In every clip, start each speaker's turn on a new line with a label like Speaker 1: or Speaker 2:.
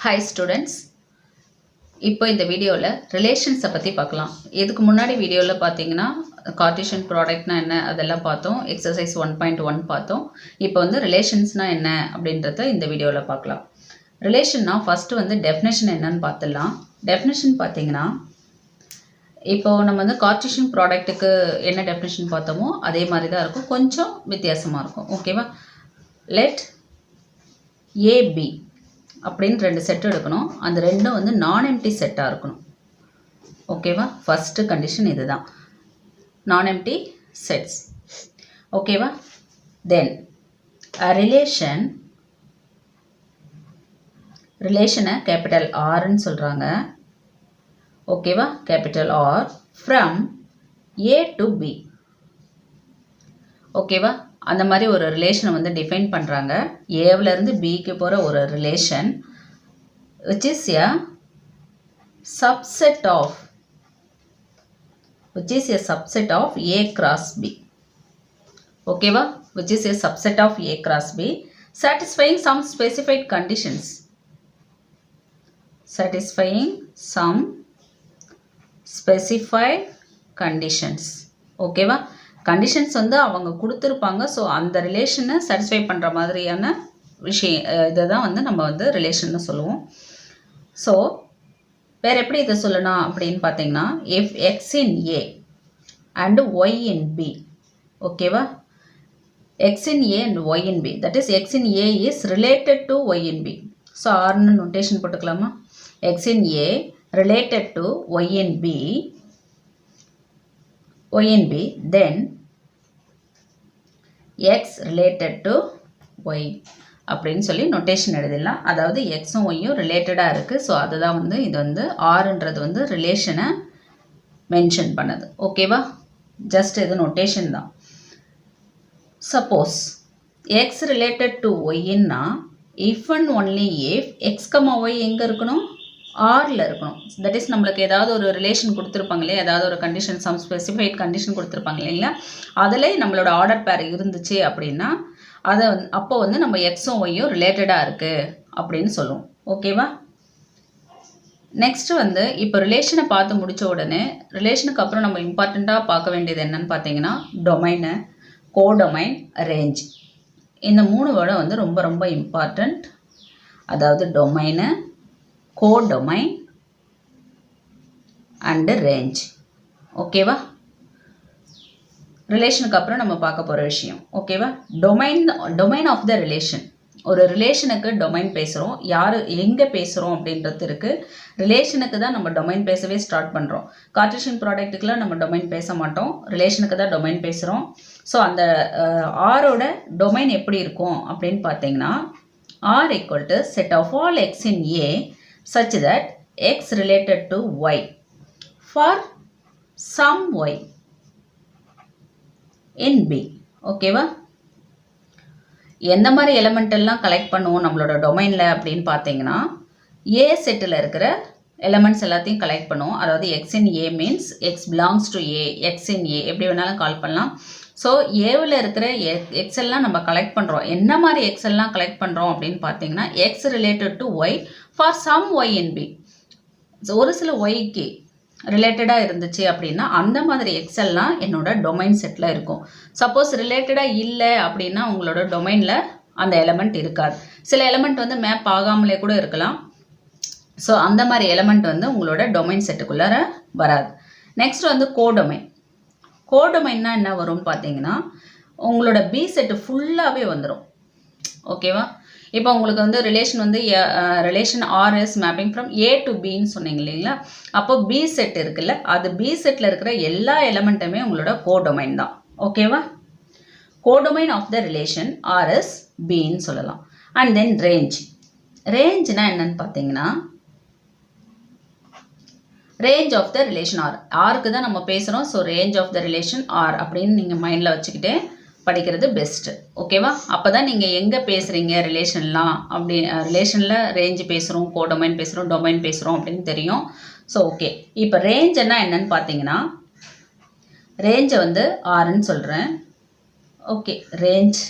Speaker 1: Hi students. இப்போ இந்த வீடியோவில் ரிலேஷன்ஸை பற்றி பார்க்கலாம். இதுக்கு முன்னாடி வீடியோவில் பார்த்தீங்கன்னா கார்ட்டீசியன் ப்ராடக்ட்னா என்ன அதெல்லாம் பார்த்தோம். எக்ஸசைஸ் 1.1 பார்த்தோம். இப்போ வந்து ரிலேஷன்ஸ்னால் என்ன அப்படின்றத இந்த வீடியோவில் பார்க்கலாம். ரிலேஷன்னா ஃபஸ்ட்டு வந்து டெஃபினேஷன் என்னன்னு பார்த்துடலாம். டெஃபினேஷன் பார்த்தீங்கன்னா இப்போது நம்ம வந்து கார்ட்டீசியன் ப்ராடக்ட்டுக்கு என்ன டெஃபினேஷன் பார்த்தோமோ அதே மாதிரி தான் இருக்கும், கொஞ்சம் வித்தியாசமாக இருக்கும். ஓகேவா? லெட் ஏபி அப்படின்னு ரெண்டு செட் எடுக்கணும். அந்த ரெண்டும் வந்து நான் எம்டி செட்டாக இருக்கணும். ஓகேவா? ஃபஸ்ட்டு கண்டிஷன் இது தான், நான் எம்டி செட்ஸ். ஓகேவா? தென் ரிலேஷனை கேபிட்டல் ஆர்ன்னு சொல்கிறாங்க. ஓகேவா? Capital R from A to B. ஓகேவா? அந்த மாதிரி ஒரு ரிலேஷனை வந்து டிஃபைன் பண்ணுறாங்க. ஏவிலேருந்து பிக்கு போகிற ஒரு relation which is a subset of A cross B. ஓகேவா? which is a subset of A cross B satisfying some specified conditions. ஓகேவா? கண்டிஷன்ஸ் வந்து அவங்க கொடுத்துருப்பாங்க. ஸோ அந்த ரிலேஷனை சாட்டிஸ்ஃபை பண்ணுற மாதிரியான விஷயம் இதை தான் வந்து நம்ம வந்து ரிலேஷன்னு சொல்லுவோம். ஸோ வேறு எப்படி இதை சொல்லணும் அப்படின்னு பார்த்தீங்கன்னா, if X in A and Y in B. ஓகேவா? X in A and Y in B, that is X in A is related to Y in B. So ஆர்னு நோட்டேஷன் போட்டுக்கலாமா? X in A related to Y in B, then x related to y அப்படின்னு சொல்லி notation எழுதிடலாம். அதாவது எக்ஸும் ஒய்யும் ரிலேட்டடாக இருக்குது. So அதுதான் வந்து இது வந்து ஆறுன்றது வந்து ரிலேஷனை மென்ஷன் பண்ணது. ஓகேவா? ஜஸ்ட் இது நோட்டேஷன் தான். சப்போஸ் எக்ஸ் ரிலேட்டட் டு ஒய்ன்னா if and only if X comma Y எங்கே இருக்கணும்? ஆரில் இருக்கணும். தட் இஸ் நம்மளுக்கு ஏதாவது ஒரு ரிலேஷன் கொடுத்துருப்பாங்களே, ஏதாவது ஒரு கண்டிஷன், சம் ஸ்பெசிஃபைட் கண்டிஷன் கொடுத்துருப்பாங்க இல்லைங்களா, அதில் நம்மளோட ஆர்டர் பேர் இருந்துச்சு அப்படின்னா அதை அப்போ வந்து நம்ம எக்ஸும் ஒய்யும் ரிலேட்டடாக இருக்குது அப்படின்னு சொல்லுவோம். ஓகேவா? நெக்ஸ்ட்டு வந்து இப்போ ரிலேஷனை பார்த்து முடித்த உடனே ரிலேஷனுக்கு அப்புறம் நம்ம இம்பார்ட்டண்ட்டாக பார்க்க வேண்டியது என்னன்னு பார்த்தீங்கன்னா, டொமைனு, கோடொமைன், ரேஞ்ச். இந்த மூணு வேர்டும் வந்து ரொம்ப ரொம்ப இம்பார்ட்டண்ட். அதாவது டொமைனு, கோடொமைன் அண்டு ரேஞ்ச். ஓகேவா? ரிலேஷனுக்கு அப்புறம் நம்ம பார்க்க போகிற விஷயம். ஓகேவா? Domain of the relation. ஒரு ரிலேஷனுக்கு டொமைன் பேசுகிறோம், யார் எங்கே பேசுகிறோம் அப்படின்றது இருக்குது. ரிலேஷனுக்கு தான் நம்ம டொமைன் பேசவே ஸ்டார்ட் பண்ணுறோம். கார்ட்டீசியன் ப்ராடக்ட்டுக்கெலாம் நம்ம டொமைன் பேச மாட்டோம், ரிலேஷனுக்கு தான் டொமைன் பேசுகிறோம். ஸோ அந்த ஆரோட டொமைன் எப்படி இருக்கும் அப்படின்னு பார்த்தீங்கன்னா, R equal to set of all x in A such that x related to y for some y in B. ஓகேவா? எந்த மாதிரி எலிமெண்ட் எல்லாம் கலெக்ட் பண்ணுவோம் நம்மளோட டொமைனில் அப்படின்னு பார்த்தீங்கன்னா, ஏ செட்டில் இருக்கிற எலிமெண்ட்ஸ் எல்லாத்தையும் கலெக்ட் பண்ணுவோம். அதாவது X in A means X belongs to A, X in A எப்படி வேணாலும் கால் பண்ணலாம். ஸோ ஏவில் இருக்கிற எக்ஸ் எல்லாம் நம்ம கலெக்ட் பண்ணுறோம். என்ன மாதிரி எக்ஸ் எல்லாம் கலெக்ட் பண்ணுறோம் அப்படின்னு பார்த்தீங்கன்னா, X related to Y for some Y in B. So ஒரு சில ஒய்க்கு ரிலேட்டடாக இருந்துச்சு அப்படின்னா அந்த மாதிரி எக்ஸ் எல்லாம் என்னோட டொமைன் செட்டில் இருக்கும். சப்போஸ் ரிலேட்டடாக இல்லை அப்படின்னா உங்களோட டொமைனில் அந்த எலமெண்ட் இருக்காது. சில எலமெண்ட் வந்து மேப் ஆகாமலே கூட இருக்கலாம். ஸோ அந்த மாதிரி எலமெண்ட் வந்து உங்களோட டொமைன் செட்டுக்குள்ளார வராது. நெக்ஸ்ட் வந்து கோடொமைன். கோடொமைன்னா என்ன வரும்னு பார்த்தீங்கன்னா, உங்களோட பி செட்டு ஃபுல்லாகவே வந்துடும். ஓகேவா? இப்போ உங்களுக்கு வந்து ரிலேஷன் வந்து relation R is mapping from A to பின்னு சொன்னீங்க இல்லைங்களா, அப்போ பி செட் இருக்குல்ல, அது பி செட்டில் இருக்கிற எல்லா எலமெண்ட்டுமே உங்களோட கோடொமைன் தான். ஓகேவா? Codomain of the relation R is பின்னு சொல்லலாம். And then range. ரேஞ்ச்னா என்னன்னு பார்த்தீங்கன்னா, range of the relation R. ஆருக்கு தான் நம்ம பேசுகிறோம். So range of the relation R அப்படின்னு நீங்கள் மைண்டில் வச்சுக்கிட்டே படிக்கிறது பெஸ்ட்டு. ஓகேவா? அப்போ தான் நீங்கள் எங்கே பேசுகிறீங்க ரிலேஷன்லாம், அப்படி ரிலேஷனில் ரேஞ்சு பேசுகிறோம், கோடொமைன் பேசுகிறோம், டொமைன் பேசுகிறோம் அப்படின்னு தெரியும். ஸோ ஓகே, இப்போ ரேஞ்சுன்னா என்னன்னு பார்த்தீங்கன்னா, ரேஞ்சை வந்து ஆர்ன்னு சொல்கிறேன். ஓகே, ரேஞ்ச்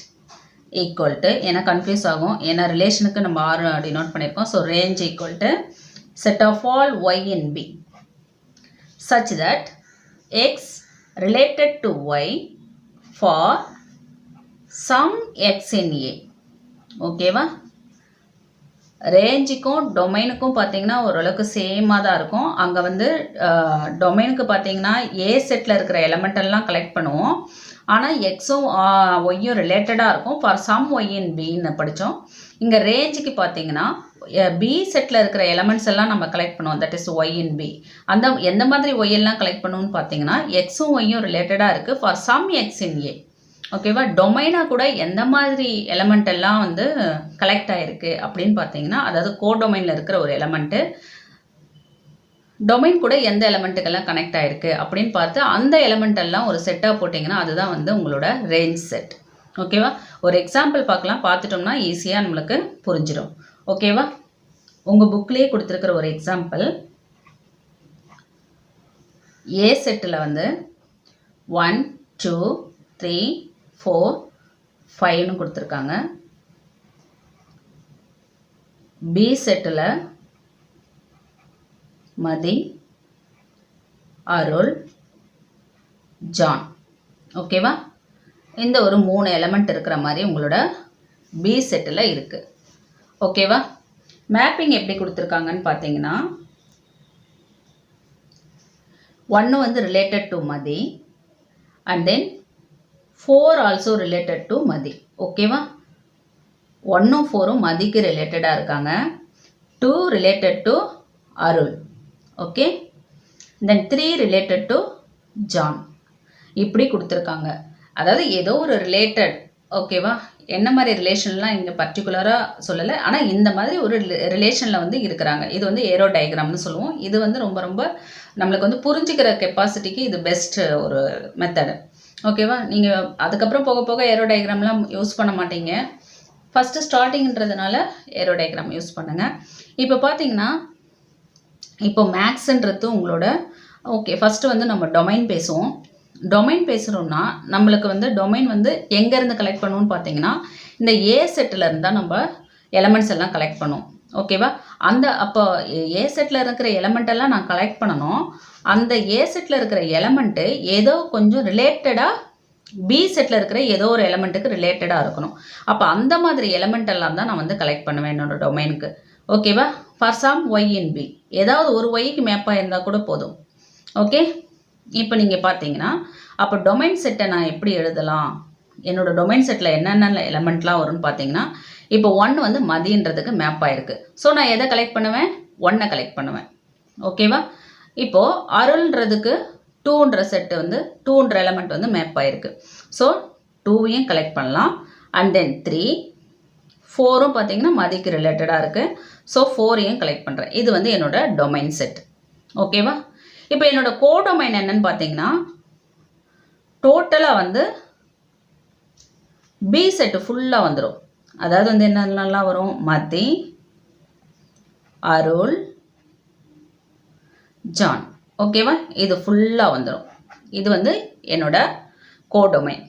Speaker 1: ஈக்குவல் டு, ஏன்னா கன்ஃபியூஸ் ஆகும், ஏன்னா ரிலேஷனுக்கு நம்ம ஆர் டினோட் பண்ணியிருக்கோம். So range equal to set of all y in B such that x related to y for some x in A. ஓகேவா? ரேஞ்சுக்கும் டொமைனுக்கும் பார்த்தீங்கன்னா ஓரளவுக்கு சேமாக தான் இருக்கும். அங்கே வந்து டொமைனுக்கு பார்த்தீங்கன்னா ஏ செட்டில் இருக்கிற எலமெண்ட் எல்லாம் கலெக்ட் பண்ணுவோம். ஆனால் எக்ஸும் ஒய்யும் ரிலேட்டடாக இருக்கும். ஃபார் சம் ஒய் இன் பின்னு படித்தோம். இங்கே ரேஞ்சுக்கு பார்த்தீங்கன்னா பி செட்டில் இருக்கிற எலமெண்ட்ஸ் எல்லாம் நம்ம கலெக்ட் பண்ணுவோம். That is Y in B. அந்த எந்த மாதிரி ஒய் எல்லாம் கலெக்ட் பண்ணுவோம்னு பார்த்தீங்கன்னா எக்ஸும் ஒய்யும் ரிலேட்டடாக இருக்குது ஃபார் சம் எக்ஸ் இன் ஏ. ஓகேவா? டொமைனாக கூட எந்த மாதிரி எலமெண்ட் எல்லாம் வந்து கலெக்ட் ஆகிருக்கு அப்படின்னு பார்த்தீங்கன்னா, அதாவது கோடொமைனில் இருக்கிற ஒரு எலமெண்ட்டு டொமைன் கூட எந்த எலமெண்ட்டுக்கெல்லாம் கனெக்ட் ஆகிருக்கு அப்படின்னு பார்த்து அந்த எலமெண்ட் எல்லாம் ஒரு செட்டாக போட்டிங்கன்னா அதுதான் வந்து உங்களோட ரேஞ்ச் செட். ஓகேவா? ஒரு எக்ஸாம்பிள் பார்க்கலாம். பார்த்துட்டோம்னா ஈஸியாக நம்மளுக்கு புரிஞ்சிடும். ஓகேவா? உங்கள் புக்லேயே கொடுத்துருக்கிற ஒரு எக்ஸாம்பிள், ஏ செட்டில் வந்து 1 2 3 4 5ன்னு கொடுத்துருக்காங்க. பி செட்டில் மதி, அருள், ஜான். ஓகேவா? இந்த ஒரு 3 எலமெண்ட் இருக்கிற மாதிரி உங்களோட பி செட்டில் இருக்குது. ஓகேவா? மேப்பிங் எப்படி கொடுத்துருக்காங்கன்னு பார்த்தீங்கன்னா 1 வந்து related to Mathi and then 4 also related to Mathi. ஓகேவா? 1ம் 4ம் மதிக்கு ரிலேட்டடாக இருக்காங்க. 2 related to Arul. Okay, then 3 related to John. இப்படி கொடுத்துருக்காங்க. அதாவது ஏதோ ஒரு ரிலேட்டட். ஓகேவா? என்ன மாதிரி ரிலேஷன்லாம் இங்கே பர்டிகுலராக சொல்லலை, ஆனால் இந்த மாதிரி ஒரு ரிலேஷனில் வந்து இருக்கிறாங்க. இது வந்து ஏரோ டயக்ராம்னு சொல்லுவோம். இது வந்து ரொம்ப ரொம்ப நம்மளுக்கு வந்து புரிஞ்சுக்கிற கெப்பாசிட்டிக்கு இது பெஸ்ட் ஒரு மெத்தடு. ஓகேவா? நீங்கள் அதுக்கப்புறம் போக போக ஏரோ டயக்ராம்லாம் யூஸ் பண்ண மாட்டீங்க. ஃபஸ்ட்டு ஸ்டார்டிங்கிறதுனால ஏரோ டயக்ராம் யூஸ் பண்ணுங்கள். இப்போ பார்த்தீங்கன்னா இப்போ மேக்ஸுன்றது உங்களோட ஓகே. ஃபஸ்ட்டு வந்து நம்ம டொமைன் பேசுவோம். டொமைன் பேசுகிறோம்னா நம்மளுக்கு வந்து டொமைன் வந்து எங்கேருந்து கலெக்ட் பண்ணுவோம்னு பார்த்தீங்கன்னா இந்த ஏ செட்டில் இருந்தால் நம்ம எலமெண்ட்ஸ் எல்லாம் கலெக்ட் பண்ணுவோம். ஓகேவா? அப்போ ஏ செட்டில் இருக்கிற எலமெண்ட்டெல்லாம் நான் கலெக்ட் பண்ணணும். அந்த ஏ செட்டில் இருக்கிற எலமெண்ட்டு ஏதோ கொஞ்சம் ரிலேட்டடாக பி செட்டில் இருக்கிற ஏதோ ஒரு எலமெண்ட்டுக்கு ரிலேட்டடாக இருக்கணும். அப்போ அந்த மாதிரி எலமெண்ட் எல்லாம் தான் நான் வந்து கலெக்ட் பண்ணுவேன் என்னோடய டொமைனுக்கு. ஓகேவா? For some Y in B, ஏதாவது ஒரு ஒய்க்கு மேப்பாக இருந்தால் கூட போதும். ஓகே, இப்போ நீங்கள் பார்த்தீங்கன்னா அப்போ டொமைன் செட்டை நான் எப்படி எழுதலாம், என்னோடய டொமைன் செட்டில் என்னென்ன எலமெண்ட்லாம் வரும்னு பார்த்தீங்கன்னா இப்போ 1 வந்து மதின்றதுக்கு மேப் ஆகிருக்கு. ஸோ நான் எதை கலெக்ட் பண்ணுவேன்? 1 கலெக்ட் பண்ணுவேன். ஓகேவா? இப்போது அருள்ன்றதுக்கு 2ன்ற செட்டு வந்து 2ன்ற எலமெண்ட் வந்து மேப் ஆகிருக்கு. ஸோ 2வையும் கலெக்ட் பண்ணலாம். அண்ட் தென் 3 4ம் பார்த்தீங்கன்னா மதிக்கு ரிலேட்டடாக இருக்குது. ஸோ 4ஐயும் கலெக்ட் பண்ணுறேன். இது வந்து என்னோட டொமைன் செட். ஓகேவா? இப்போ என்னோட கோடொமைன் என்னன்னு பார்த்தீங்கன்னா டோட்டலாக வந்து பி செட்டு ஃபுல்லாக வந்துடும். அதாவது வந்து என்னென்னலாம் வரும்? மதி, அருள், ஜான். ஓகேவா? இது ஃபுல்லாக வந்துடும். இது வந்து என்னோட கோடொமைன்.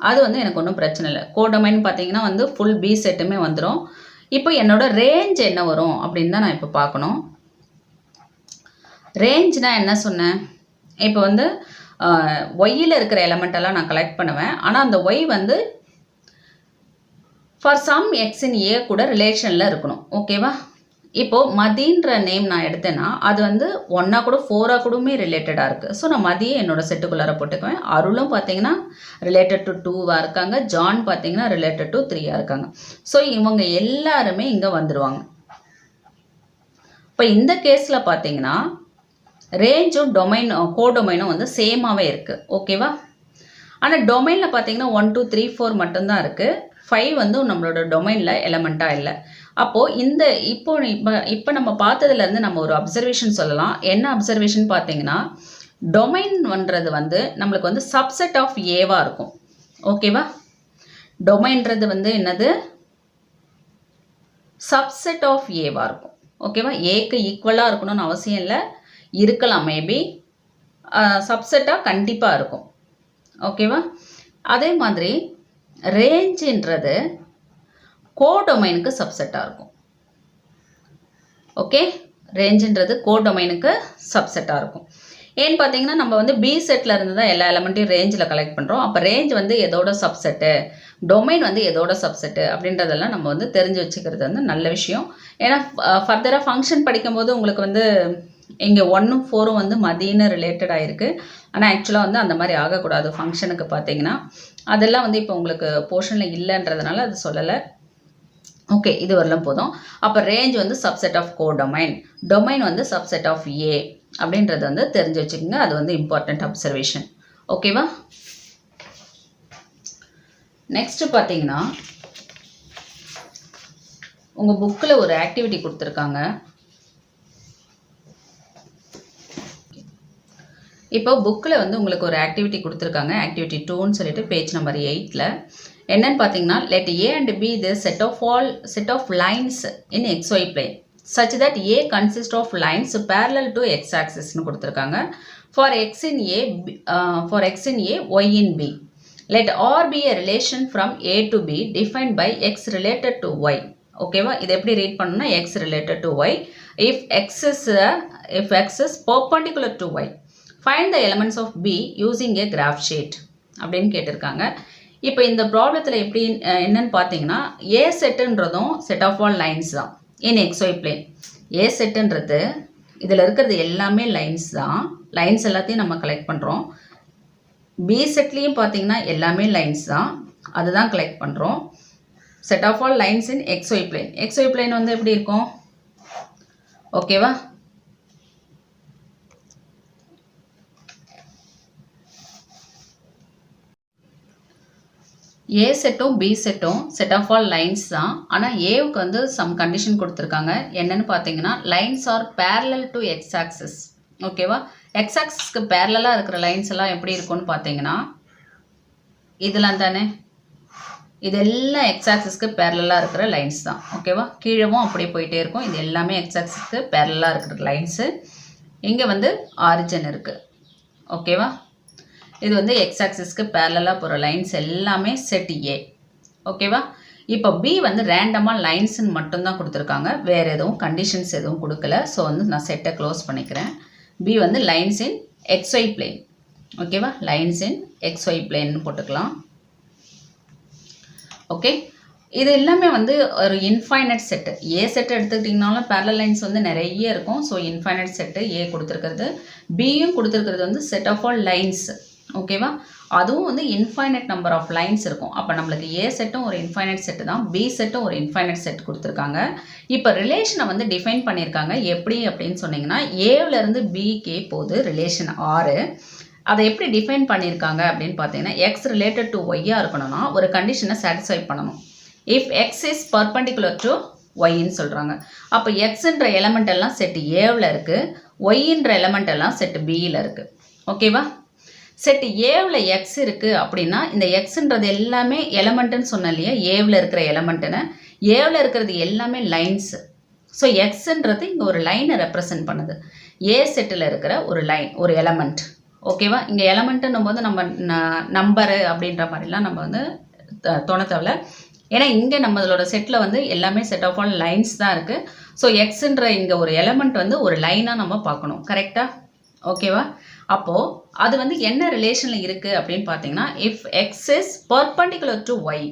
Speaker 1: அது வந்து எனக்கு ஒன்றும் பிரச்சனை இல்லை. கோடொமைன் பார்த்தீங்கன்னா வந்து ஃபுல் பி செட்டுமே வந்துடும். இப்போ என்னோட ரேஞ்ச் என்ன வரும் அப்படின்னு தான் நான் இப்போ பார்க்கணும். ரேஞ்ச்னா என்ன சொன்னேன்? இப்போ வந்து ஒய்யில் இருக்கிற எலமெண்ட்டெல்லாம் நான் கலெக்ட் பண்ணுவேன். ஆனால் அந்த ஒய் வந்து ஃபார் சம் எக்ஸ் இன் ஏ கூட ரிலேஷனில் இருக்கணும். ஓகேவா? இப்போது மதின்ற நேம் நான் எடுத்தேன்னா அது வந்து 1 கூட 4 கூடமே ரிலேட்டடாக இருக்குது. ஸோ நான் மதியை என்னோட செட்டுக்குள்ளார போட்டுக்குவேன். அருளும் பார்த்தீங்கன்னா ரிலேட்டட் டு 2வாக இருக்காங்க. ஜான் பார்த்தீங்கன்னா ரிலேட்டட் டு 3ஆக இருக்காங்க. ஸோ இவங்க எல்லாருமே இங்கே வந்துடுவாங்க. இப்போ இந்த கேஸில் பார்த்தீங்கன்னா ரேஞ்சும் டொமைன் கோடொமைனும் வந்து சேமாகவே இருக்குது. ஓகேவா? ஆனால் டொமைனில் பார்த்தீங்கன்னா 1 2 3 4 மட்டும்தான் இருக்குது. 5 வந்து நம்மளோட டொமைனில் எலமெண்ட்டாக இல்லை. அப்போது இப்போ நம்ம பார்த்ததுலேருந்து நம்ம ஒரு அப்சர்வேஷன் சொல்லலாம். என்ன அப்சர்வேஷன் பார்த்தீங்கன்னா டொமைன்ன்றது வந்து நம்மளுக்கு வந்து சப்செட் ஆஃப் ஏவாக இருக்கும். ஓகேவா? டொமைன்றது வந்து என்னது? சப்செட் ஆஃப் ஏவாக இருக்கும். ஓகேவா? ஏக்கு ஈக்குவலாக இருக்கணும்னு அவசியம் இல்லை, இருக்கலாம். மேபி சப்செட்டாக கண்டிப்பாக இருக்கும். ஓகேவா? அதே மாதிரி ரேஞ்சுன்றது கோடொமைனுக்கு சப்செட்டாக இருக்கும். ஓகே, ரேஞ்சுன்றது கோடொமைனுக்கு சப்செட்டாக இருக்கும். ஏன்னு பார்த்தீங்கன்னா நம்ம வந்து பி செட்டில் இருந்து தான் எல்லா எலமெண்ட்டையும் ரேஞ்சில் கலெக்ட் பண்ணுறோம். அப்போ ரேஞ்ச் வந்து எதோட சப்செட்டு, டொமைன் வந்து எதோட சப்செட்டு அப்படின்றதெல்லாம் நம்ம வந்து தெரிஞ்சு வச்சுக்கிறது வந்து நல்ல விஷயம். ஏன்னா ஃபர்தராக ஃபங்க்ஷன் படிக்கும்போது உங்களுக்கு வந்து இங்கே 1ம் 4ம் வந்து மதின்னு ரிலேட்டட் ஆகிருக்கு. ஆனால் ஆக்சுவலாக வந்து அந்த மாதிரி ஆகக்கூடாது ஃபங்க்ஷனுக்கு பார்த்தீங்கன்னா. அதெல்லாம் வந்து இப்போ உங்களுக்கு போர்ஷனில் இல்லைன்றதுனால அது சொல்லலை. ஓகே, இது வரலாம் போதும். அப்போ ரேஞ்ச் வந்து சப்செட் ஆஃப் கோடொமைன், டொமைன் வந்து சப்செட் ஆஃப் ஏ அப்படின்றது வந்து தெரிஞ்சு வச்சுக்கோங்க. அது வந்து இம்பார்ட்டண்ட் அப்சர்வேஷன். ஓகேவா? நெக்ஸ்ட் பார்த்தீங்கன்னா உங்கள் புக்கில் ஒரு ஆக்டிவிட்டி கொடுத்துருக்காங்க. இப்போ புக்கில் வந்து உங்களுக்கு ஒரு ஆக்டிவிட்டி கொடுத்துருக்காங்க. ஆக்டிவிட்டி 2ன்னு சொல்லிட்டு பேஜ் நம்பர் 8ல் என்னன்னு பார்த்தீங்கன்னா, let A and B the set of lines in xy plane such that A consists of lines parallel to x axis னு கொடுத்துருக்காங்க. For x in A, y in B. Let R be a relation from A to B defined by x related to y. ஓகேவா? இது எப்படி read பண்ணணும்னா x related to y. If x is perpendicular to y, find the elements of B using a graph sheet அப்படின்னு கேட்டிருக்காங்க. இப்போ இந்த ப்ராப்ளத்தில் எப்படி என்னன்னு பார்த்தீங்கன்னா, ஏ செட்டுன்றதும் செட் ஆஃப் ஆல் லைன்ஸ் தான் இன் XY பிளேன். ஏ செட்டுன்றது இதில் இருக்கிறது எல்லாமே லைன்ஸ் தான். லைன்ஸ் எல்லாத்தையும் நம்ம கலெக்ட் பண்ணுறோம். பி செட்லேயும் பார்த்தீங்கன்னா எல்லாமே லைன்ஸ் தான், அதுதான் கலெக்ட் பண்ணுறோம். Set of all lines in XY plane. XY plane வந்து எப்படி இருக்கும்? ஓகேவா? ஏ செட்டும் பி செட்டும் செட் ஆஃப் ஆல் லைன்ஸ் தான். ஆனால் ஏவுக்கு வந்து சம் கண்டிஷன் கொடுத்துருக்காங்க. என்னன்னு பார்த்தீங்கன்னா, lines are parallel to X axis. ஓகேவா? எக்ஸ் ஆக்சிஸ்க்கு பேரலாக இருக்கிற லைன்ஸ் எல்லாம் எப்படி இருக்கும்னு பார்த்தீங்கன்னா, இதெல்லாம் தானே, இதெல்லாம் எக்ஸ் ஆக்சிஸ்க்கு பேரலாக இருக்கிற லைன்ஸ் தான். ஓகேவா? கீழவும் அப்படியே போயிட்டே இருக்கும். இது எல்லாமே எக்ஸ் ஆக்சிஸ்க்கு பேரலாக இருக்கிற லைன்ஸு. இங்கே வந்து ஆரிஜின் இருக்குது. ஓகேவா? இது வந்து எக்ஸ் ஆக்சிஸ்க்கு பேரலாக போகிற லைன்ஸ் எல்லாமே செட் ஏ. ஓகேவா? இப்போ பி வந்து ரேண்டமாக லைன்ஸ்ன்னு மட்டும்தான் கொடுத்துருக்காங்க. வேறு எதுவும் கண்டிஷன்ஸ் எதுவும் கொடுக்கல. ஸோ வந்து நான் செட்டை க்ளோஸ் பண்ணிக்கிறேன். பி வந்து லைன்ஸ் இன் XY பிளேன். ஓகேவா? லைன்ஸ் இன் XY பிளேன்னு போட்டுக்கலாம். ஓகே, இது எல்லாமே வந்து ஒரு இன்ஃபைனட் செட்டு. ஏ செட் எடுத்துக்கிட்டிங்கனாலும் பேரலல் லைன்ஸ் வந்து நிறைய இருக்கும். ஸோ இன்ஃபைனட் செட்டு ஏ கொடுத்துருக்கிறது. பியும் கொடுத்துருக்கிறது வந்து செட் ஆஃப் ஆல் லைன்ஸ். ஓகேவா? அதுவும் வந்து இன்ஃபைனட் நம்பர் ஆஃப் லைன்ஸ் இருக்கும். அப்போ நம்மளுக்கு ஏ செட்டும் ஒரு இன்ஃபைனட் செட்டு தான், பி செட்டும் ஒரு இன்ஃபைனட் செட் கொடுத்துருக்காங்க. இப்போ ரிலேஷனை வந்து டிஃபைன் பண்ணியிருக்காங்க. எப்படி அப்படின்னு சொன்னீங்கன்னா, ஏவிலேருந்து பிக்கே போது ரிலேஷன் 6. அதை எப்படி டிஃபைன் பண்ணியிருக்காங்க அப்படின்னு பார்த்தீங்கன்னா, எக்ஸ் ரிலேட்டட் டு ஒய்யாக இருக்கணும்னா ஒரு கண்டிஷனை சாட்டிஸ்ஃபை பண்ணணும். If X is perpendicular to ஒய்ன்னு சொல்கிறாங்க. அப்போ எக்ஸுன்ற எலமெண்ட் எல்லாம் செட் ஏவில் இருக்குது, ஒய்ன்ற எலமெண்ட் எல்லாம் செட் பியில் இருக்குது. ஓகேவா? செட் ஏவில் எக்ஸ் இருக்குது அப்படின்னா இந்த எக்ஸுன்றது எல்லாமே எலமெண்ட்டுன்னு சொன்னேன் இல்லையா, ஏவில் இருக்கிற எலமெண்ட்டுன்னு. ஏவில் இருக்கிறது எல்லாமே லைன்ஸு. ஸோ எக்ஸுன்றது இங்கே ஒரு லைனை ரெப்ரசன்ட் பண்ணுது. ஏ செட்டில் இருக்கிற ஒரு லைன், ஒரு எலமெண்ட். ஓகேவா? இங்கே எலமெண்ட்டுன்னும் போது நம்ம நம்பரு அப்படின்ற மாதிரிலாம் நம்ம வந்து தோண தேவையில்ல. ஏன்னா இங்கே நம்மளோட செட்டில் வந்து எல்லாமே செட் ஆஃப் ஆல் லைன்ஸ் தான் இருக்குது. ஸோ எக்ஸுன்ற இங்கே ஒரு எலமெண்ட் வந்து ஒரு லைனாக நம்ம பார்க்கணும். கரெக்டாக? ஓகேவா? அப்போது அது வந்து என்ன ரிலேஷனில் இருக்குது அப்படின்னு பார்த்தீங்கன்னா, if X is perpendicular to Y.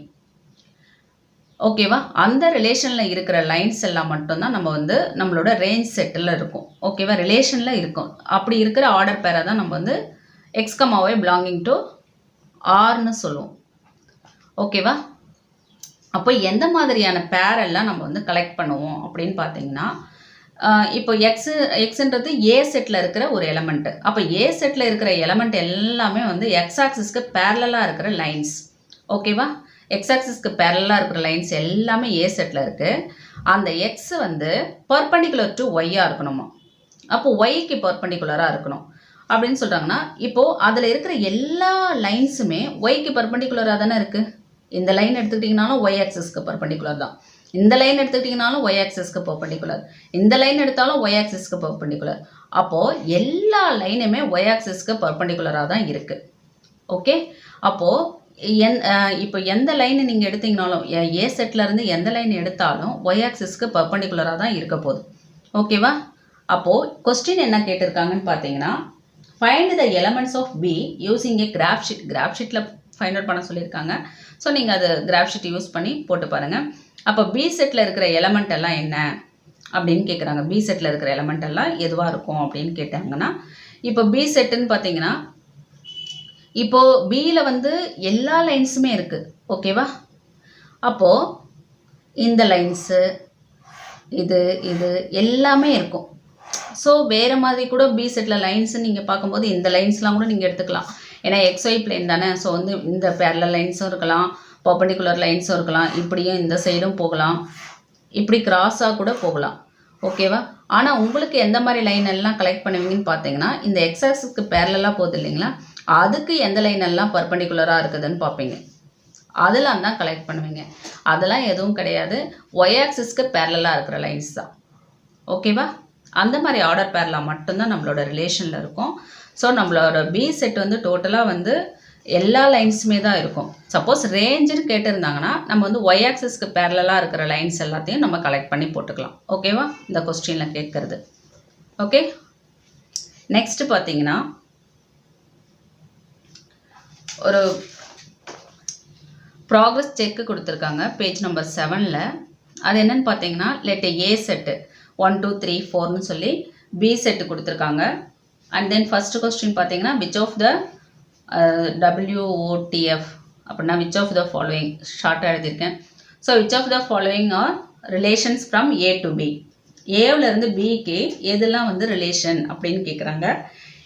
Speaker 1: ஓகேவா? அந்த ரிலேஷனில் இருக்கிற லைன்ஸ் எல்லாம் மட்டும்தான் நம்ம வந்து நம்மளோட ரேஞ்ச் செட்டில் இருக்கும். ஓகேவா? ரிலேஷனில் இருக்கும். அப்படி இருக்கிற ஆர்டர் பேரை தான் நம்ம வந்து எக்ஸ் கமாவை பிலாங்கிங் டு ஆர்னு சொல்லுவோம். ஓகேவா? அப்போ எந்த மாதிரியான பேரெல்லாம் நம்ம வந்து கலெக்ட் பண்ணுவோம் அப்படின்னு பார்த்தீங்கன்னா, இப்போ எக்ஸுன்றது ஏ செட்டில் இருக்கிற ஒரு எலமெண்ட்டு. அப்போ ஏ செட்டில் இருக்கிற எலமெண்ட் எல்லாமே வந்து எக்ஸ் ஆக்சிஸ்க்கு பேரலாக இருக்கிற லைன்ஸ். ஓகேவா? எக்ஸ் ஆக்சிஸ்க்கு பேரலாக இருக்கிற லைன்ஸ் எல்லாமே ஏ செட்டில் இருக்குது. அந்த எக்ஸ் வந்து பர்பண்டிகுலர் டு ஒய்யாக இருக்கணுமா. அப்போ ஒய்க்கு பர்பண்டிகுலராக இருக்கணும் அப்படின்னு சொல்கிறாங்கன்னா, இப்போது அதில் இருக்கிற எல்லா லைன்ஸுமே ஒய்க்கு பர்பண்டிகுலராக தானே இருக்குது. இந்த லைன் எடுத்துக்கிட்டிங்கனாலும் ஒய் ஆக்சிஸ்க்கு பர்பண்டிகுலர் தான். இந்த லைன் எடுத்துக்கிட்டிங்கனாலும் ஒய் ஆக்சிஸ்க்கு பர்பண்டிகுலர். இந்த லைன் எடுத்தாலும் ஒய் ஆக்சிஸ்க்கு பர்பண்டிகுலர். அப்போது எல்லா லைனுமே ஒய் ஆக்சிஸ்க்கு பர்பண்டிகுலராக தான் இருக்குது. ஓகே? அப்போது இப்போ எந்த லைன் நீங்கள் எடுத்தீங்கனாலும் ஏ செட்லேருந்து எந்த லைன் எடுத்தாலும் ஒய் ஆக்சிஸ்க்கு பர்பண்டிகுலராக தான் இருக்க போகுது. ஓகேவா? அப்போது கொஸ்டின் என்ன கேட்டிருக்காங்கன்னு பார்த்தீங்கன்னா, find the elements of B using a graph sheet. Graph ஷீட்டில் ஃபைண்ட் அவுட் பண்ண சொல்லியிருக்காங்க. ஸோ நீங்கள் அது கிராஃப் ஷீட் யூஸ் பண்ணி போட்டு பாருங்கள். அப்போ பி செட்டில் இருக்கிற எலமெண்ட் எல்லாம் என்ன அப்படின்னு கேட்குறாங்க. பி செட்டில் இருக்கிற எலமெண்ட் எல்லாம் எதுவாக இருக்கும் அப்படின்னு கேட்டாங்கன்னா, இப்போ பி செட்டுன்னு பார்த்தீங்கன்னா, இப்போது பியில் வந்து எல்லா லைன்ஸுமே இருக்குது. ஓகேவா? அப்போது இந்த லைன்ஸு இது இது எல்லாமே இருக்கும். ஸோ வேறு மாதிரி கூட பி செட்டில் லைன்ஸுன்னு நீங்கள் பார்க்கும்போது இந்த லைன்ஸ்லாம் கூட நீங்கள் எடுத்துக்கலாம். ஏன்னா XY பிளேன் தானே. ஸோ வந்து இந்த பேரலல் லைன்ஸும் இருக்கலாம், பர்பண்டிகுலர் லைன்ஸும் இருக்கலாம், இப்படியும் இந்த சைடும் போகலாம், இப்படி கிராஸாக கூட போகலாம். ஓகேவா? ஆனால் உங்களுக்கு எந்த மாதிரி லைன் எல்லாம் கலெக்ட் பண்ணுவீங்கன்னு பார்த்தீங்கன்னா, இந்த எக்ஸ் ஆக்சிஸ்க்கு பேரலாக போகுது இல்லைங்களா, அதுக்கு எந்த லைன் எல்லாம் பர்பண்டிகுலராக இருக்குதுன்னு பார்ப்பீங்க. அதெல்லாம் தான் கலெக்ட் பண்ணுவீங்க. அதெல்லாம் எதுவும் கிடையாது, ஒய் ஆக்சிஸ்க்கு பேரலாக இருக்கிற லைன்ஸ் தான். ஓகேவா? அந்த மாதிரி ஆர்டர் பேரலாக மட்டும்தான் நம்மளோட ரிலேஷனில் இருக்கும். ஸோ நம்மளோட பி செட் வந்து டோட்டலாக வந்து எல்லா லைன்ஸுமே தான் இருக்கும். சப்போஸ் ரேஞ்சுன்னு கேட்டிருந்தாங்கன்னா நம்ம வந்து ஒய் ஆக்சிஸ்க்கு பேரலாக இருக்கிற லைன்ஸ் எல்லாத்தையும் நம்ம கலெக்ட் பண்ணி போட்டுக்கலாம். ஓகேவா? இந்த கொஸ்டினில் கேட்குறது. ஓகே, நெக்ஸ்ட்டு பார்த்தீங்கன்னா ஒரு ப்ராக்ரஸ் செக்கு கொடுத்துருக்காங்க பேஜ் நம்பர் 7ல். அது என்னன்னு பார்த்தீங்கன்னா, லெட் ஏ செட்டு 1 2 3 4ன்னு சொல்லி பி செட்டு கொடுத்துருக்காங்க. அண்ட் தென் ஃபஸ்ட்டு கொஸ்டின் பார்த்தீங்கன்னா, விச் ஆஃப் த WOTF அப்படின்னா விச் ஆஃப் த ஃபாலோயிங் ஷார்ட்டாக எழுதியிருக்கேன். So which of the following are relations from A to B. ஏவிலேருந்து பிக்கு எதெல்லாம் வந்து ரிலேஷன் அப்படின்னு கேட்குறாங்க.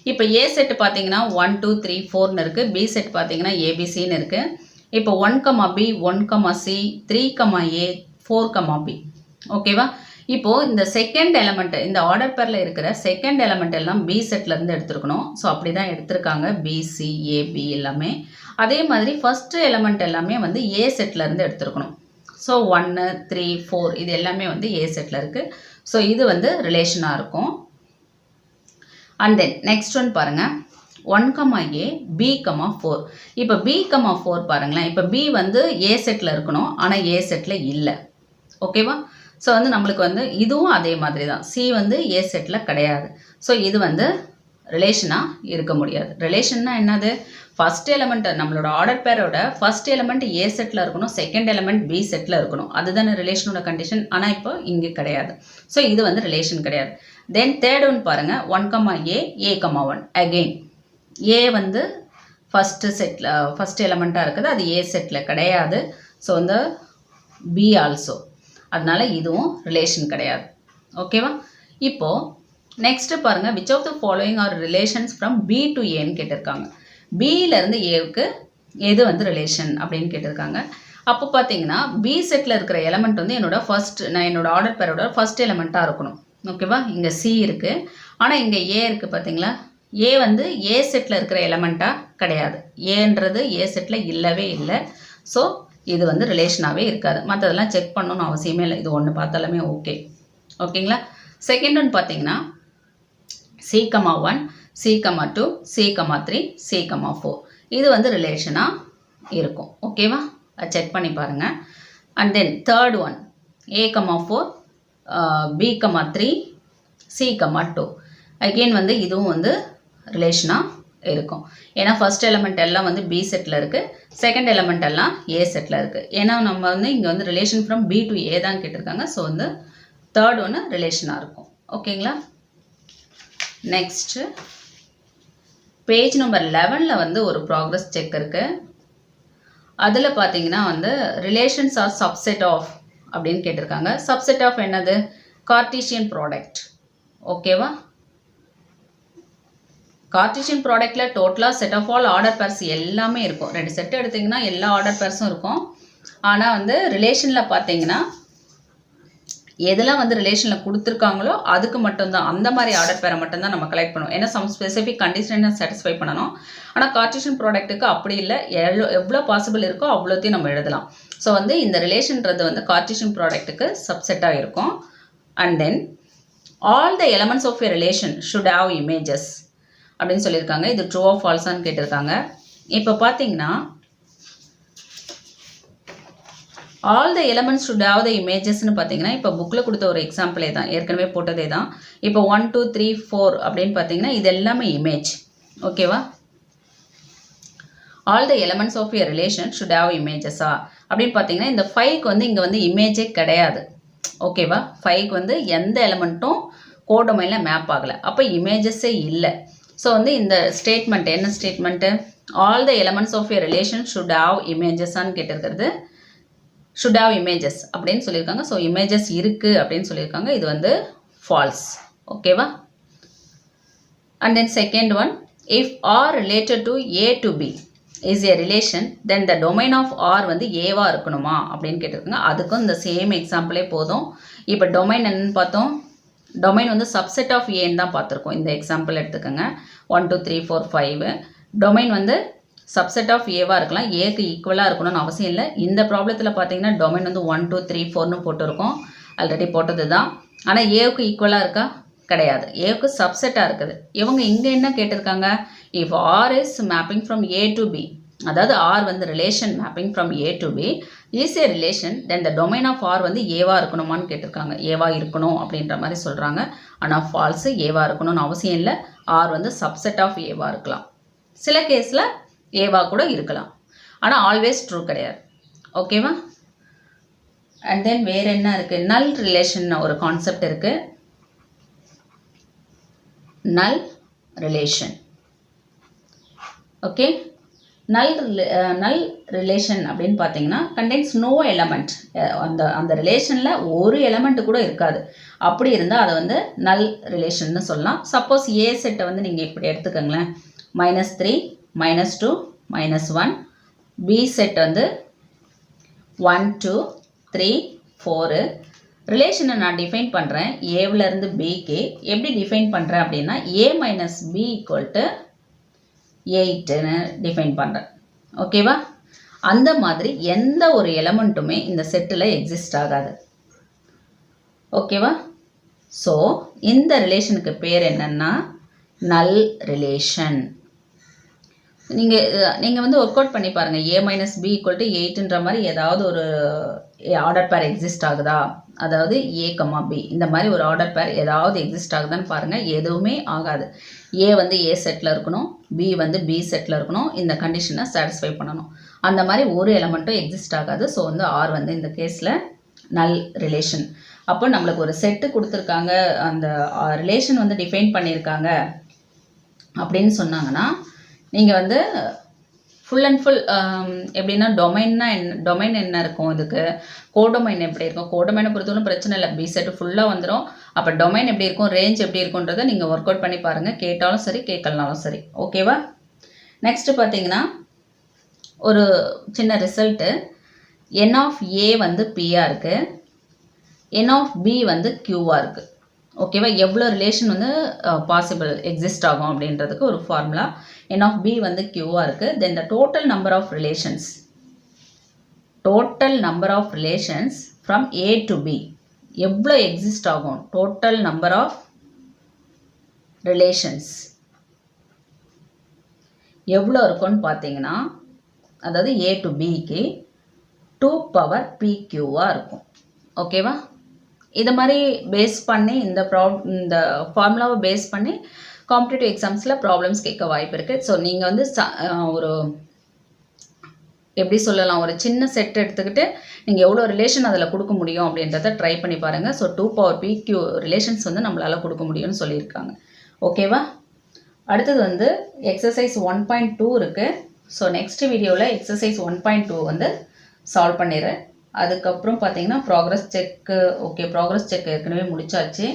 Speaker 1: இப்போ ஏ செட்டு பார்த்தீங்கன்னா 1 2 3 4ன்னு இருக்குது. பி செட் பார்த்தீங்கன்னா ஏபிசின்னு இருக்குது. இப்போ 1, B 1, C 3, A 4, B. ஓகேவா? இப்போது இந்த செகண்ட் எலமெண்ட், இந்த ஆர்டர் பேரில் இருக்கிற செகண்ட் எலமெண்ட் எல்லாம் பி செட்லேருந்து எடுத்துருக்கணும். ஸோ அப்படி தான் எடுத்திருக்காங்க, BC AB எல்லாமே. அதே மாதிரி ஃபஸ்ட்டு எலமெண்ட் எல்லாமே வந்து ஏ செட்லேருந்து எடுத்துருக்கணும். ஸோ 1 3 4 இது எல்லாமே வந்து ஏ செட்டில் இருக்குது. ஸோ இது வந்து ரிலேஷனாக இருக்கும். அண்ட் தென் நெக்ஸ்ட் ஒன் பாருங்கள், 1, A B, 4. இப்போ B, 4 பாருங்களேன். இப்போ B வந்து ஏ செட்டில் இருக்கணும், ஆனால் ஏ செட்டில் இல்லை. ஓகேவா? ஸோ வந்து நம்மளுக்கு வந்து இதுவும் அதே மாதிரி தான். C வந்து ஏ செட்டில் கிடையாது. ஸோ இது வந்து ரிலேஷனாக இருக்க முடியாது. ரிலேஷன்னா என்னது? ஃபஸ்ட் எலமெண்ட், நம்மளோட ஆர்டர் பேரோட ஃபஸ்ட் எலமெண்ட் ஏ செட்டில் இருக்கணும், செகண்ட் எலமெண்ட் பி செட்டில் இருக்கணும். அதுதானே ரிலேஷனோட கண்டிஷன். ஆனால் இப்போ இங்கே கிடையாது. ஸோ இது வந்து ரிலேஷன் கிடையாது. தென் தேர்ட் ஒன் பாருங்கள், 1, A 1. அகெயின் ஏ வந்து ஃபஸ்ட்டு செட்டில் ஃபஸ்ட் எலமெண்ட்டாக இருக்குது, அது ஏ செட்டில் கிடையாது. ஸோ இந்த பி ஆல்சோ, அதனால இதுவும் ரிலேஷன் கிடையாது. ஓகேவா? இப்போது நெக்ஸ்ட்டு பாருங்கள், which of the following are relations from B to ஏன்னு கேட்டிருக்காங்க. பியிலேருந்து ஏவுக்கு எது வந்து ரிலேஷன் அப்படின்னு கேட்டிருக்காங்க. அப்போ பார்த்தீங்கன்னா பி செட்டில் இருக்கிற எலமெண்ட் வந்து என்னோட ஆர்டர் பேரோட ஃபஸ்ட் எலமெண்ட்டாக இருக்கணும். ஓகேவா? இங்கே சி இருக்குது, ஆனால் இங்கே ஏ இருக்குது. பார்த்தீங்களா? ஏ வந்து ஏ செட்டில் இருக்கிற எலமெண்ட்டாக கிடையாது. ஏன்றது ஏ செட்டில் இல்லவே இல்லை. ஸோ இது வந்து ரிலேஷனாகவே இருக்காது. மற்றதெல்லாம் செக் பண்ணணும்னு அவசியமே இல்லை. இது ஒன்று பார்த்தாலுமே ஓகே. ஓகேங்களா? செகண்ட் ஒன் பார்த்தீங்கன்னா C, 1 C, 2 C, 3 C, 4 இது வந்து ரிலேஷனாக இருக்கும். ஓகேவா? அதை செக் பண்ணி பாருங்கள். And then third one A, 4 B, 3 C, 2 again வந்து இதுவும் வந்து ரிலேஷனாக இருக்கும். ஏன்னா ஃபஸ்ட் எலமெண்ட் எல்லாம் வந்து பி செட்டில் இருக்குது, செகண்ட் எலமெண்ட் எல்லாம் ஏ செட்டில் இருக்குது. ஏன்னா நம்ம வந்து இங்கே வந்து ரிலேஷன் ஃப்ரம் பி டு ஏ தான் கேட்டிருக்காங்க. ஸோ வந்து தேர்ட் ஒன்று ரிலேஷனாக இருக்கும். ஓகேங்களா? நெக்ஸ்ட்டு பேஜ் நம்பர் 11ல் வந்து ஒரு ப்ராக்ரஸ் செக் இருக்குது. அதில் பார்த்தீங்கன்னா வந்து ரிலேஷன்ஸ் ஆர் சப்செட் ஆஃப் அப்படின்னு கேட்டிருக்காங்க. சப்செட் ஆஃப் என்னது? Cartesian product. ஓகேவா? கார்ட்டீசியன் ப்ராடக்டில் டோட்டலாக set of all order pairs எல்லாமே இருக்கும். 2 செட் எடுத்திங்கன்னா எல்லா ஆர்டர் பேர்ஸும் இருக்கும். ஆனால் வந்து ரிலேஷனில் பார்த்தீங்கன்னா எதெல்லாம் வந்து ரிலேஷனில் கொடுத்துருக்காங்களோ அதுக்கு மட்டும்தான், அந்த மாதிரி ஆர்டர் பேரை மட்டும்தான் நம்ம கலெக்ட் பண்ணுவோம். ஏன்னா சம் ஸ்பெசிஃபிக் கண்டிஷனை சாட்டிஸ்ஃபை பண்ணணும். ஆனால் கார்ட்டீசியன் ப்ராடக்ட்டுக்கு அப்படி இல்லை, எவ்வளோ பாசிபிள் இருக்கோ அவ்வளோத்தையும் நம்ம எழுதலாம். ஸோ வந்து இந்த ரிலேஷன்றது வந்து கார்ட்டீசியன் ப்ராடக்ட்டுக்கு சப்செட்டாக இருக்கும். And then all the elements of a relation should have images அப்படின்னு சொல்லியிருக்காங்க. இது ட்ரூ ஆஃப் ஃபால்ஸான்னு கேட்டிருக்காங்க. இப்போ பார்த்தீங்கன்னா all the elements should have the இமேஜஸ்ன்னு பார்த்தீங்கன்னா இப்போ புக்கில் கொடுத்த ஒரு எக்ஸாம்பிளே தான், ஏற்கனவே போட்டதே தான். இப்போ 1 2 3 4 அப்படின்னு பார்த்தீங்கன்னா இது எல்லாமே இமேஜ். ஓகேவா? All the elements of a relation should have இமேஜஸா அப்படின்னு பார்த்தீங்கன்னா இந்த 5க்கு வந்து இங்கே வந்து இமேஜே கிடையாது. ஓகேவா? 5க்கு வந்து எந்த எலமெண்ட்டும் கோடொமைனில் மேப் ஆகலை, அப்போ இமேஜஸே இல்லை. ஸோ வந்து இந்த ஸ்டேட்மெண்ட் என்ன statement? All the elements of a relation should have இமேஜஸான்னு கேட்டிருக்கிறது should have images அப்படின்னு சொல்லியிருக்காங்க. ஸோ இமேஜஸ் இருக்குது அப்படின்னு சொல்லியிருக்காங்க. இது வந்து ஃபால்ஸ். ஓகேவா? And then second one, if R related to A to B is a relation then the domain of R வந்து ஏவா இருக்கணுமா அப்படின்னு கேட்டிருக்காங்க. அதுக்கும் இந்த சேம் எக்ஸாம்பிளே போதும். இப்போ டொமைன் என்னன்னு பார்த்தோம், டொமைன் வந்து சப்செட் ஆஃப் ஏன்னு தான் பார்த்துருக்கோம். இந்த எக்ஸாம்பிள் எடுத்துக்கோங்க. 1 2 3 4 5 டொமைன் வந்து சப்செட் ஆஃப் ஏவாக இருக்கலாம், ஏக்கு ஈக்குவலாக இருக்கணும்னு அவசியம் இல்லை. இந்த ப்ராப்ளத்தில் பார்த்தீங்கன்னா டொமைன் வந்து 1 2 3 4ன்னு போட்டிருக்கோம், ஆல்ரெடி போட்டது தான். ஆனால் ஏவுக்கு ஈக்குவலாக இருக்கா? கிடையாது, ஏவுக்கு சப்செட்டாக இருக்குது. இவங்க இங்கே என்ன கேட்டிருக்காங்க? If R is mapping from A to B, அதாவது ஆர் வந்து relation mapping from A to B is a relation then the domain of R வந்து ஏவாக இருக்கணுமான்னு கேட்டிருக்காங்க. ஏவாக இருக்கணும் அப்படின்ற மாதிரி சொல்கிறாங்க. ஆனால் ஃபால்ஸு, ஏவாக இருக்கணும்னு அவசியம் இல்லை. ஆர் வந்து சப்செட் ஆஃப் ஏவாக இருக்கலாம், சில கேஸில் ஏவா கூட இருக்கலாம், ஆனால் ஆல்வேஸ் ட்ரூ கிடையாது. ஓகேவா? அண்ட் தென் வேறு என்ன இருக்குது? நல் ரிலேஷன் ஒரு கான்செப்ட் இருக்குது. நல் ரிலேஷன். ஓகே, நல் ரிலேஷன் அப்படின்னு பார்த்தீங்கன்னா கண்டென்ஸ் நோ எலமெண்ட். அந்த ரிலேஷனில் ஒரு எலமெண்ட் கூட இருக்காது. அப்படி இருந்தால் அதை வந்து நல் ரிலேஷன்னு சொல்லலாம். சப்போஸ் ஏ செட்டை வந்து நீங்கள் இப்படி எடுத்துக்கோங்களேன், -3 -2 -1. பி செட் வந்து 1 2 3 4. ரிலேஷனை நான் டிஃபைன் பண்ணுறேன் ஏவிலேருந்து பிக்கு. எப்படி டிஃபைன் பண்ணுறேன் அப்படின்னா a - b = 8ன்னு டிஃபைன் பண்ணுறேன். ஓகேவா? அந்த மாதிரி எந்த ஒரு எலமெண்ட்டுமே இந்த செட்டில் எக்ஸிஸ்ட் ஆகாது. ஓகேவா? ஸோ இந்த ரிலேஷனுக்கு பேர் என்னன்னா நல் ரிலேஷன். நீங்கள் வந்து ஒர்க் அவுட் பண்ணி பாருங்கள். a - b = 8ன்ற மாதிரி ஏதாவது ஒரு ஆர்டர் பேர் எக்ஸிஸ்ட் ஆகுதா? அதாவது a, b இந்த மாதிரி ஒரு ஆர்டர் பேர் ஏதாவது எக்ஸிஸ்ட் ஆகுதான்னு பாருங்கள். எதுவுமே ஆகாது. a வந்து a செட்டில் இருக்கணும், b வந்து b செட்டில் இருக்கணும். இந்த கண்டிஷனை சாட்டிஸ்ஃபை பண்ணணும். அந்த மாதிரி ஒரு எலமெண்ட்டும் எக்ஸிஸ்ட் ஆகாது. ஸோ வந்து ஆர் வந்து இந்த கேஸில் நல் ரிலேஷன். அப்போ நம்மளுக்கு ஒரு செட்டு கொடுத்துருக்காங்க, அந்த ரிலேஷன் வந்து டிஃபைன் பண்ணியிருக்காங்க அப்படின்னு சொன்னாங்கன்னா நீங்கள் வந்து ஃபுல் அண்ட் ஃபுல் எப்படின்னா டொமைன் என்ன இருக்கும், இதுக்கு கோடொமைன் எப்படி இருக்கும்? கோடொமைனை பொறுத்தவரைக்கும் பிரச்சனை இல்லை, பி செட்டு ஃபுல்லாக வந்துடும். அப்போ டொமைன் எப்படி இருக்கும், ரேஞ்ச் எப்படி இருக்குன்றதை நீங்கள் ஒர்க் அவுட் பண்ணி பாருங்கள், கேட்டாலும் சரி கேட்கலனாலும் சரி. ஓகேவா? நெக்ஸ்ட்டு பார்த்தீங்கன்னா ஒரு சின்ன ரிசல்ட்டு. n ஆஃப் ஏ வந்து பியாக இருக்குது, n ஆஃப் பி வந்து கியூவாக இருக்குது. ஓகேவா? எவ்வளோ ரிலேஷன் வந்து பாசிபிள் எக்ஸிஸ்ட் ஆகும் அப்படின்றதுக்கு ஒரு ஃபார்முலா. n ஆஃப் b வந்து கியூவாக இருக்குது. Then the total number of relations from a to b எவ்வளோ எக்ஸிஸ்ட் ஆகும்? டோட்டல் நம்பர் ஆஃப் ரிலேஷன்ஸ் எவ்வளோ இருக்குன்னு பார்த்தீங்கன்னா, அதாவது a டு bக்கு 2^pqவாக இருக்கும். ஓகேவா? இதை மாதிரி பேஸ் பண்ணி இந்த ஃபார்முலாவை பேஸ் பண்ணி காம்படிட்டிவ் எக்ஸாம்ஸில் ப்ராப்ளம்ஸ் கேட்க வாய்ப்பு இருக்குது. ஸோ நீங்கள் வந்து ஒரு எப்படி சொல்லலாம், ஒரு சின்ன செட் எடுத்துக்கிட்டு நீங்கள் எவ்வளோ ரிலேஷன் அதில் கொடுக்க முடியும் அப்படின்றத ட்ரை பண்ணி பாருங்கள். ஸோ 2^pq ரிலேஷன்ஸ் வந்து நம்மளால் கொடுக்க முடியும்னு சொல்லியிருக்காங்க. ஓகேவா? அடுத்தது வந்து எக்ஸசைஸ் 1.2 இருக்குது. ஸோ நெக்ஸ்ட் வீடியோவில் எக்ஸசைஸ் 1.2 வந்து சால்வ் பண்ணிடுறேன். அதுக்கப்புறம் பார்த்தீங்கன்னா ப்ராக்ரஸ் செக்கு. ஓகே, ப்ராக்ரஸ் செக் ஏற்கனவே முடிச்சாச்சு.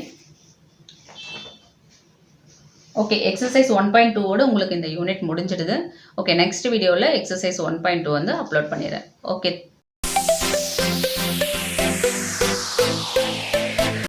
Speaker 1: ஓகே, எக்ஸசைஸ் 1.2வோடு உங்களுக்கு இந்த யூனிட் முடிஞ்சிடுது. ஓகே, நெக்ஸ்ட் வீடியோவில் எக்ஸசைஸ் 1.2 வந்து அப்லோட் பண்ணிடுறேன். ஓகே.